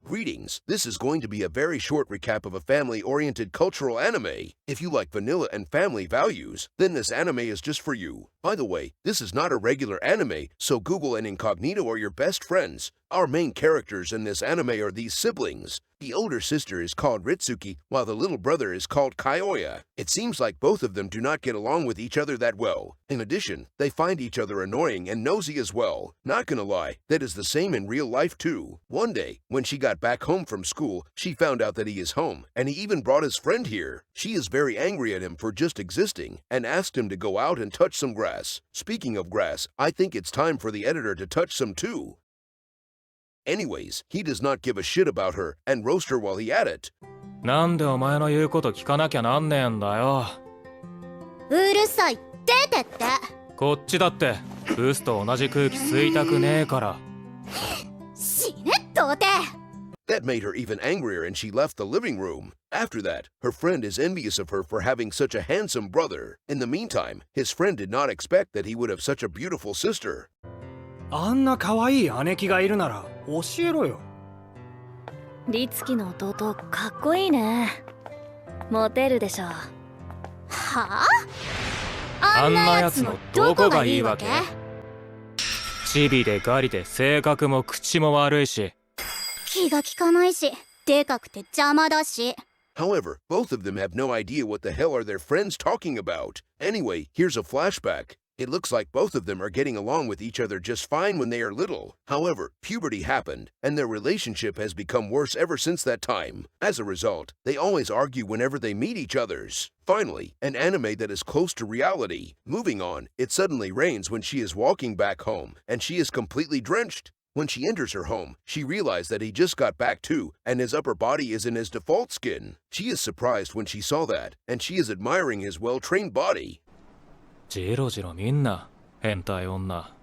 Greetings, this is going to be a very short recap of a family-oriented cultural anime. If you like vanilla and family values, then this anime is just for you. By the way, this is not a regular anime, so Google and Incognito are your best friends. Our main characters in this anime are these siblings. The older sister is called Ritsuki, while the little brother is called Kyoya. It seems like both of them do not get along with each other that well. In addition, they find each other annoying and nosy as well. Not gonna lie, that is the same in real life too. One day, when she got back home from school, she found out that he is home, and he even brought his friend here. She is very angry at him for just existing, and asked him to go out and touch some grass. Speaking of grass, I think it's time for the editor to touch some too. Anyways, he does not give a shit about her and roast her while he at it. なんでお前の言うこと聞かなきゃなんねえんだよ。うるさい、出てって。こっちだってブスと同じ空気吸いたくねえから。死ね、童貞。That made her even angrier and she left the living room. After that, her friend is envious of her for having such a handsome brother. In the meantime, his friend did not expect that he would have such a beautiful sister. あんな可愛い姉貴がいるなら教えろよ。リツキの弟かっこいいね。モテるでしょ。はあ？あんなやつのどこがいいわけ？チビでガリで性格も口も悪いし。気が利かないし、でかくて邪魔だし。However, both of them have no idea what the hell are their friends talking about. Anyway, here's a flashback. It looks like both of them are getting along with each other just fine when they are little. However, puberty happened, and their relationship has become worse ever since that time. As a result, they always argue whenever they meet each others. Finally, an anime that is close to reality. Moving on, it suddenly rains when she is walking back home, and she is completely drenched. When she enters her home, she realized that he just got back too, and his upper body is in his default skin. She is surprised when she saw that, and she is admiring his well-trained body. ジロジロみんな変態女。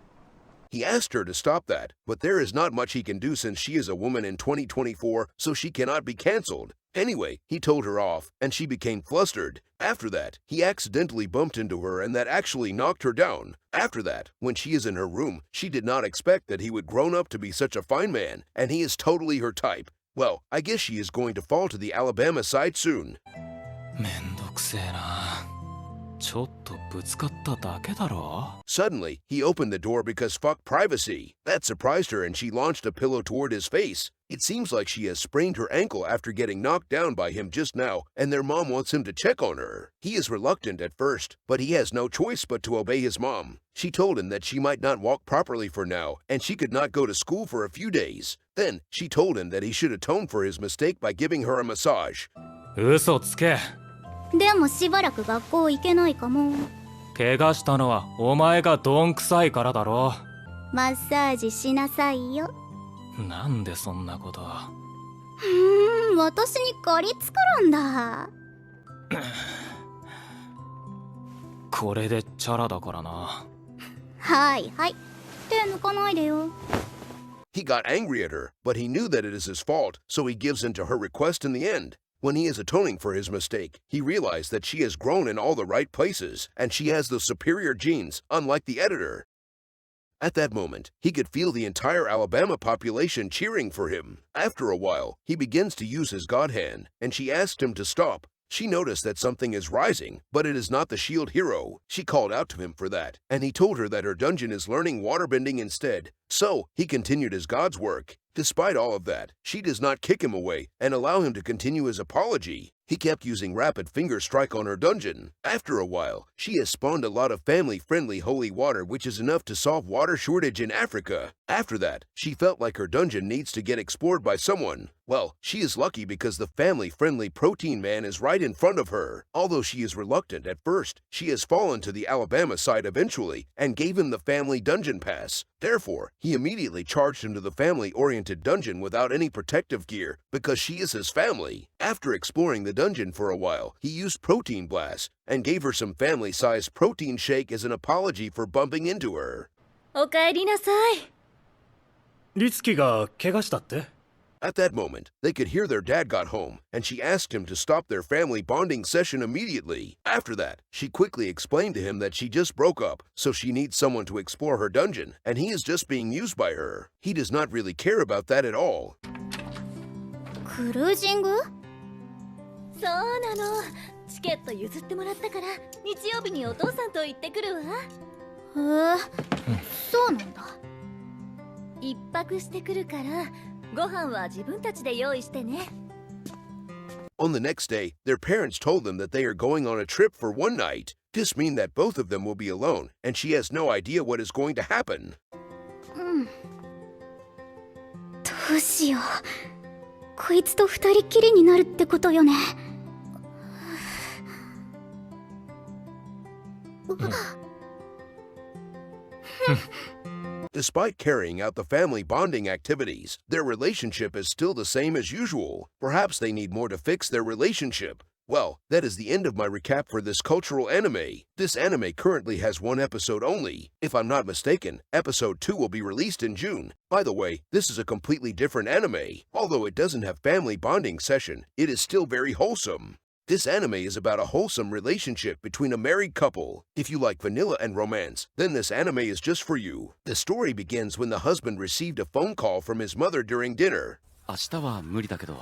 He asked her to stop that, but there is not much he can do since she is a woman in 2024, so she cannot be cancelled. Anyway, he told her off, and she became flustered. After that, he accidentally bumped into her and that actually knocked her down. After that, when she is in her room, she did not expect that he would grown up to be such a fine man, and he is totally her type. Well, I guess she is going to fall to the Alabama side soon. めんどくせえな。ちょっとぶつかっただけだろ。 Suddenly, he opened the door because fuck privacy. That surprised her and she launched a pillow toward his face. It seems like she has sprained her ankle after getting knocked down by him just now, and their mom wants him to check on her. He is reluctant at first, but he has no choice but to obey his mom. She told him that she might not walk properly for now, and she could not go to school for a few days. Then, she told him that he should atone for his mistake by giving her a massage. 嘘つけ。でもしばらく学校行けないかも。怪我したのはお前がどんくさいからだろ。マッサージしなさいよ。なんでそんなこと。私に借りつくるんだ。これでチャラだからな。はいはい。手抜かないでよ。He got angry at her, but he knew that it is his fault, so he gives in to her request in the end. When he is atoning for his mistake, he realized that she has grown in all the right places, and she has the superior genes, unlike the editor. At that moment, he could feel the entire Alabama population cheering for him. After a while, he begins to use his God hand, and she asked him to stop. She noticed that something is rising, but it is not the shield hero. She called out to him for that, and he told her that her dungeon is learning waterbending instead. So, he continued his God's work. Despite all of that, she does not kick him away and allow him to continue his apology. He kept using rapid finger strike on her dungeon. After a while, she has spawned a lot of family-friendly holy water, which is enough to solve water shortage in Africa. After that, she felt like her dungeon needs to get explored by someone. Well, she is lucky because the family-friendly protein man is right in front of her. Although she is reluctant at first, she has fallen to the Alabama side eventually and gave him the family dungeon pass. Therefore, he immediately charged him to the family-oriented dungeon without any protective gear because she is his family. After exploring the dungeon for a while, he used Protein Blast and gave her some family-sized protein shake as an apology for bumping into her. おかえりなさい。リツキが怪我したって？ At that moment, they could hear their dad got home, and she asked him to stop their family bonding session immediately. After that, she quickly explained to him that she just broke up, so she needs someone to explore her dungeon, and he is just being used by her. He does not really care about that at all. クルージング？そうなの。チケット譲ってもらったから日曜日にお父さんと行ってくるわ。へえ、そうなんだ。一泊してくるからご飯は自分たちで用意してね。On the next day, their parents told them that they are going on a trip for one night. This means that both of them will be alone, and she has no idea what is going to happen. どうしよう。こいつと二人っきりになるってことよね。Despite carrying out the family bonding activities, their relationship is still the same as usual. Perhaps they need more to fix their relationship. Well, that is the end of my recap for this cultural anime. This anime currently has one episode only. If I'm not mistaken, episode 2 will be released in June. By the way, this is a completely different anime. Although it doesn't have family bonding session, it is still very wholesome. This anime is about a wholesome relationship between a married couple. If you like vanilla and romance, then this anime is just for you. The story begins when the husband received a phone call from his mother during dinner. 明日は無理だけど、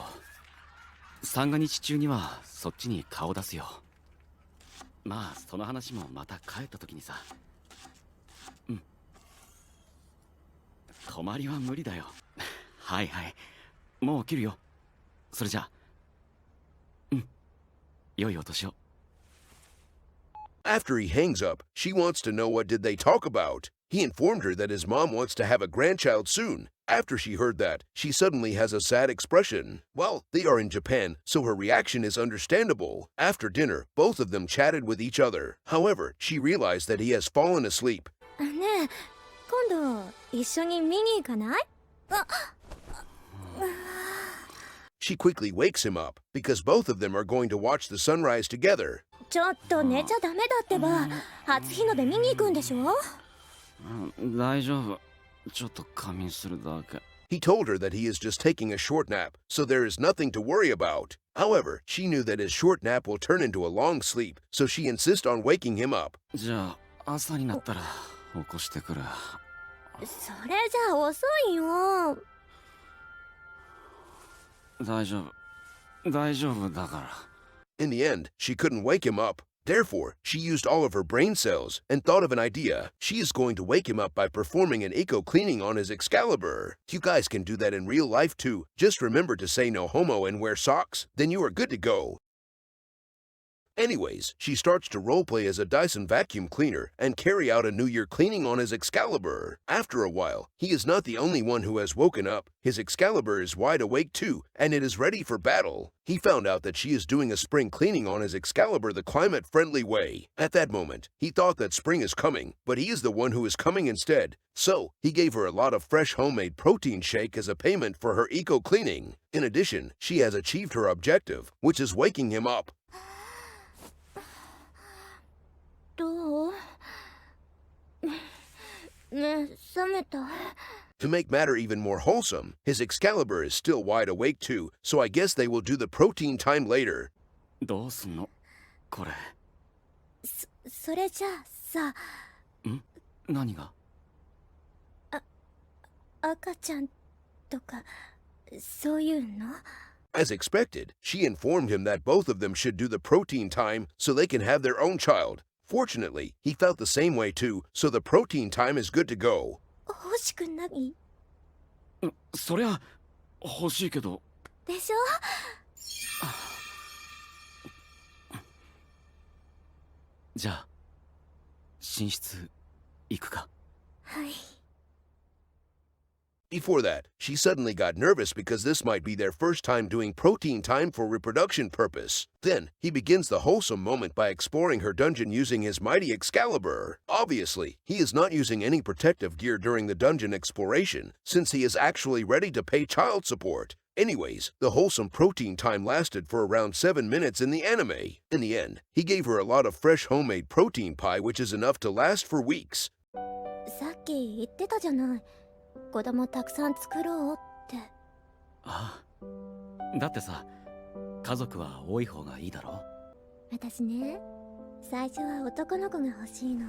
三が日中にはそっちに顔出すよ。まあその話もまた帰った時にさ。うん。泊まりは無理だよ。はいはい。もう切るよ。それじゃあ。うん。良いお年を。After he hangs up, she wants to know what did they talk about. He informed her that his mom wants to have a grandchild soon. After she heard that, she suddenly has a sad expression. Well, they are in Japan, so her reaction is understandable. After dinner, both of them chatted with each other. However, she realized that he has fallen asleep. ねえ、今度一緒に見に行かない？ She quickly wakes him up, because both of them are going to watch the sunrise together. ちょっと寝ちゃダメだってば。初日の出見に行くんでしょ？大丈夫。ちょっと仮眠するだけ。He told her that he is just taking a short nap, so there is nothing to worry about. However, she knew that his short nap will turn into a long sleep, so she insists on waking him up. じゃあ朝になったら起こしてくる。それじゃあ遅いよ。大丈夫。大丈夫だから。In the end, she couldn't wake him up. Therefore, she used all of her brain cells and thought of an idea. She is going to wake him up by performing an eco-cleaning on his Excalibur. You guys can do that in real life too. Just remember to say no homo and wear socks, then you are good to go. Anyways, she starts to roleplay as a Dyson vacuum cleaner and carry out a New Year cleaning on his Excalibur. After a while, he is not the only one who has woken up. His Excalibur is wide awake too, and it is ready for battle. He found out that she is doing a spring cleaning on his Excalibur the climate-friendly way. At that moment, he thought that spring is coming, but he is the one who is coming instead. So, he gave her a lot of fresh homemade protein shake as a payment for her eco-cleaning. In addition, she has achieved her objective, which is waking him up. どう？ねえ、冷めた。 To make matter even more wholesome, his Excalibur is still wide awake too, so I guess they will do the protein time later. どうすんのこれ。それじゃあさ。ん？何が？赤ちゃんとかそういうの？ As expected, she informed him that both of them should do the protein time so they can have their own child. Fortunately, he felt the same way too, so the protein time is good to go. 欲しくない？そりゃ欲しいけど。でしょ？じゃあ寝室行くか。はい。 Before that, she suddenly got nervous because this might be their first time doing protein time for reproduction purpose. Then, he begins the wholesome moment by exploring her dungeon using his mighty Excalibur. Obviously, he is not using any protective gear during the dungeon exploration, since he is actually ready to pay child support. Anyways, the wholesome protein time lasted for around 7 minutes in the anime. In the end, he gave her a lot of fresh homemade protein pie which is enough to last for weeks. さっき言ってたじゃない。子供たくさん作ろうって。ああ。だってさ、家族は多い方がいいだろ。私ね、最初は男の子が欲しいの。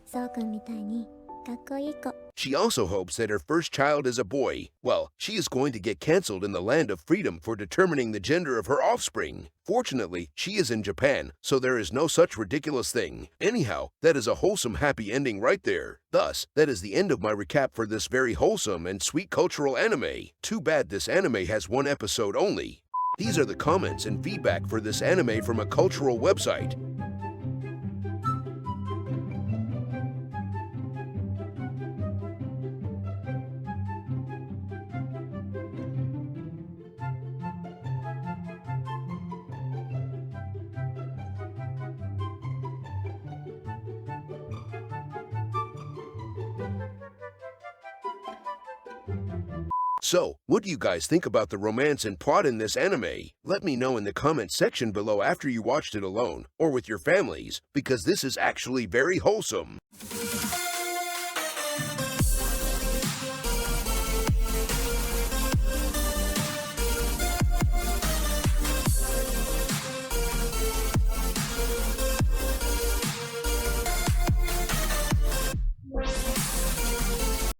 そうくんみたいにかっこいい子。She also hopes that her first child is a boy. Well, she is going to get cancelled in the land of freedom for determining the gender of her offspring. Fortunately, she is in Japan, so there is no such ridiculous thing. Anyhow, that is a wholesome happy ending right there. Thus, that is the end of my recap for this very wholesome and sweet cultural anime. Too bad this anime has one episode only. These are the comments and feedback for this anime from a cultural website. So, what do you guys think about the romance and plot in this anime? Let me know in the comment section below after you watched it alone or with your families, because this is actually very wholesome.